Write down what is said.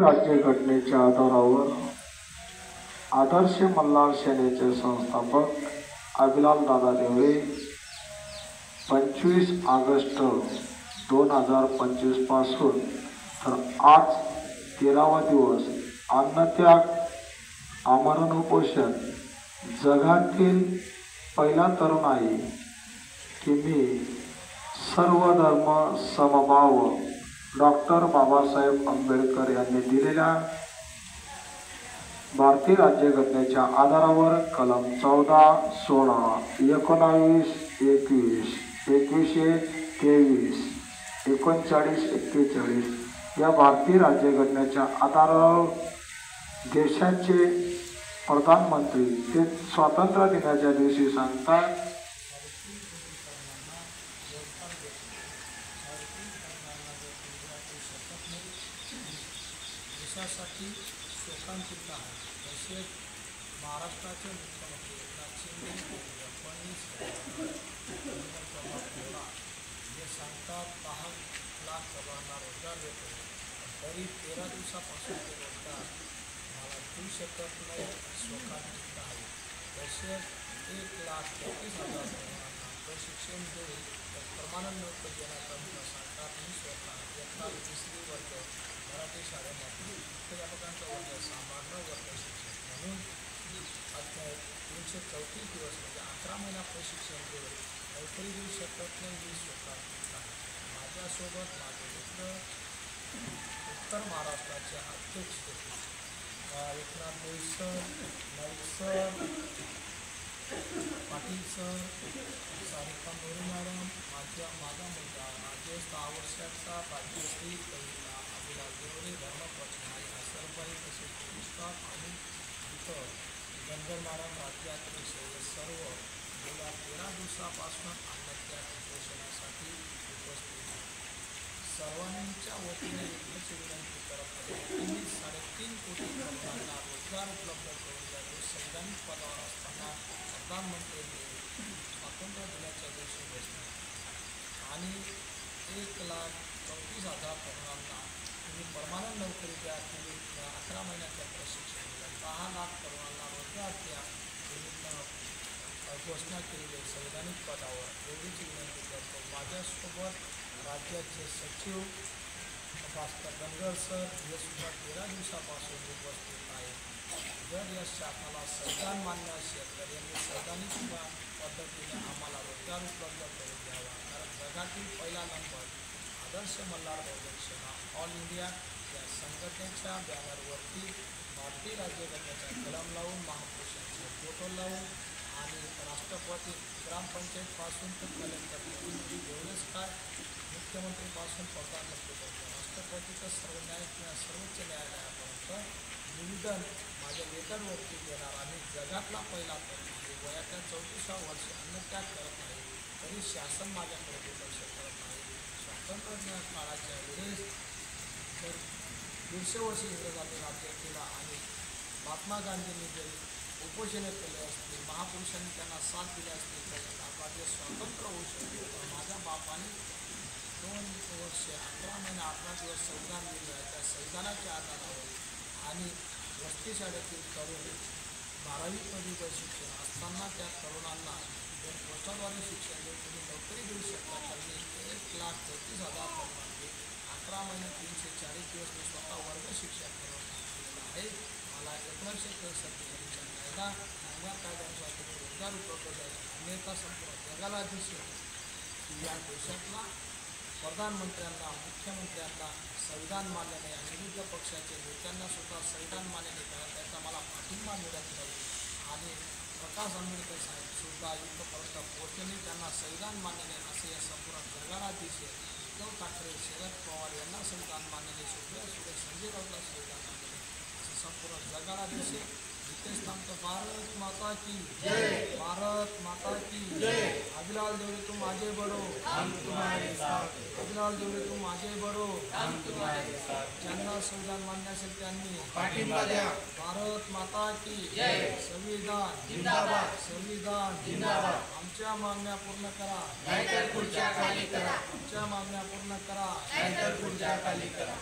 राज्यघटनेच्या आधारावर आदर्श मल्हार सेनेचे संस्थापक अभिलाल दादा देवरे 25 ऑगस्ट 2025 पासून तर आज 13वा दिवस अन्नत्याग आमरण उपोषण जगातील पहिला तरुण आहे की मी सर्व धर्म समभाव डॉक्टर बाबासाहेब आंबेडकर यांनी दिलेल्या भारतीय राज्यघटनेच्या आधारावर कलम 14, 16, 19, 21, 21A, 23, 39, 41 या भारतीय राज्यघटनेच्या आधारावर देशाचे प्रधानमंत्री ते स्वातंत्र्य दिनाच्या दिवशी सांगतात देशासाठी शोकांतिक आहे. तसेच महाराष्ट्राचे मुख्यमंत्री एकनाथ शिंदे 19 जे सांगतात 10 लाख तरुणांना रोजगार देतो, तरी 13 दिवसापासून ते रोजगार मला देऊ शकत नाही. शोकांतिक आहे. तसेच 1,33,000 तरुणांना प्रशिक्षण देऊन परमानंट नोकरी देण्याचा सांगतात. मी स्वतः इयत्ता 3री वर्ग मराठी शाळेमध्ये मुख्याध्यापकांचा वर्ग सांभाळणं वर्ग शिक्षक म्हणून अध्याय 334 दिवस म्हणजे 11 महिना प्रशिक्षण देऊन नोकरी देऊ शकत नाही. मी स्वतः माझ्यासोबत माझे मित्र उत्तर महाराष्ट्राचे अध्यक्ष Eknath Mohit sir, Naik sir, Patil sir, Sarika More madam, माझा मुलगा राजेश 10 वर्षाचा, राज्यश्री कविता अभिलाल देवरे, धर्मपत्नी सरबाई, तसेच पुरस्कार आणि इतर गंजर मॅडम राज्यातील सर्व गेल्या 13 दिवसापासून अन्नत्याग उपोषणासाठी उपस्थित आहे. सर्वांच्या वतीने एकच विनंती करत आहे की 3.5 कोटी तरुणांना रोजगार उपलब्ध करून द्यावे. संविधानिक पदावर असताना प्रधानमंत्र्यांनी स्वातंत्र्य दिनाच्या दिवशी घोषणा आणि 1,34,000 तरुणांना तुम्ही परमानंट नोकरी द्या, तुम्ही 11 महिन्याचं प्रशिक्षण द्या, 10 लाख तरुणांना रोजगार द्या, घोषणा केलेली आहे संविधानिक पदावर. एवढीच विनंती करतो. माझ्यासोबत राज्याचे सचिव भास्कर धनगर सर हे सुद्धा 13 दिवसापासून उपस्थित आहेत. जर या शासनाला संविधान मान्य असेल तर यांनी संविधानिक पद्धतीने आम्हाला रोजगार उपलब्ध करून द्यावा. कारण जगातील पहिला नंबर आदर्श मल्हार बहुजन सेना ऑल इंडिया या संघटनेच्या बॅनरवरती भारतीय राज्यघटनेचा कलम लावून महापुरुषांचे फोटो लावून आणि राष्ट्रपती ग्रामपंचायतपासून तर कलेक्टर एवढेच काय मुख्यमंत्रीपासून प्रधानमंत्रीपर्यंत राष्ट्रपतीचं सर्वोच्च न्यायालयापर्यंत निवेदन माझ्या लेटरवरती देणार. आणि जगातला पहिला तरुण आहे, वयाच्या 34व्या वर्षी अन्नत्याग करत आहे, तरी शासन माझ्याकडे दुर्लक्ष करत आहे. स्वातंत्र्य काळाच्या वेळेस जर 150 वर्ष इंग्रजांनी राज्य केला आणि महात्मा गांधींनी जरी उपोषणे केले असतील, महापुरुषांनी त्यांना साथ दिली असतील तर राज्य स्वतंत्र होऊ शकते. तर माझ्या बापाने 2 वर्ष 11 महिने 18 दिवस संविधान दिलं आहे. त्या संविधानाच्या आधारावर आणि वस्ती शाळेतील तरुण 12वी शिक्षण असताना त्या तरुणांना जर पोस्टाद्वारे शिक्षण देऊन तुम्ही नोकरी देऊ शकता तर मी 1,33,000 तरुणांनी 11 महिने 340 दिवस मी स्वतः वर्ग शिक्षण करून आहे. मला 1963 कायदा कायद्यानुसार तुम्ही रोजगार उपलब्ध झाला. अन्यथा संपूर्ण जगाला दिसेल की या देशातला प्रधानमंत्र्यांना मुख्यमंत्र्यांना संविधान मान्य नाही आणि विरुद्ध पक्षाचे नेत्यांना सुद्धा संविधान मान्य नाही करा. त्याचा मला पाठिंबा मिळत नाही. आणि प्रकाश आंबेडकर साहेब सुद्धा युद्धपर्यंत पोहोचले, त्यांना संविधान मान्य नाही असे या संपूर्ण जगाला दिसेल. उद्धव ठाकरे, शरद पवार यांना संविधान मान्य नाही, सुप्रिया संजय राऊतला संविधान मान्य नाही असं संपूर्ण जगाला दिसेल. इथेच थांबतो. भारत माता की जय, भारत माता की जय. अभिलाल देवरे तुम आगे बढ़ो, हम तुम्हारे साथ. अभिलाल देवरे तुम आगे बढ़ो, हम तुम्हारे साथ. ज्यांना संविधान मान्य असेल त्यांनी पाठिंबा द्या. भारत माता की जय. संविधान जिंदाबाद, संविधान जिंदाबाद. आमच्या मागण्या पूर्ण करा, नाहीतर खुर्च्या खाली करा. आमच्या मागण्या पूर्ण करा, नाहीतर खुर्च्या खाली करा.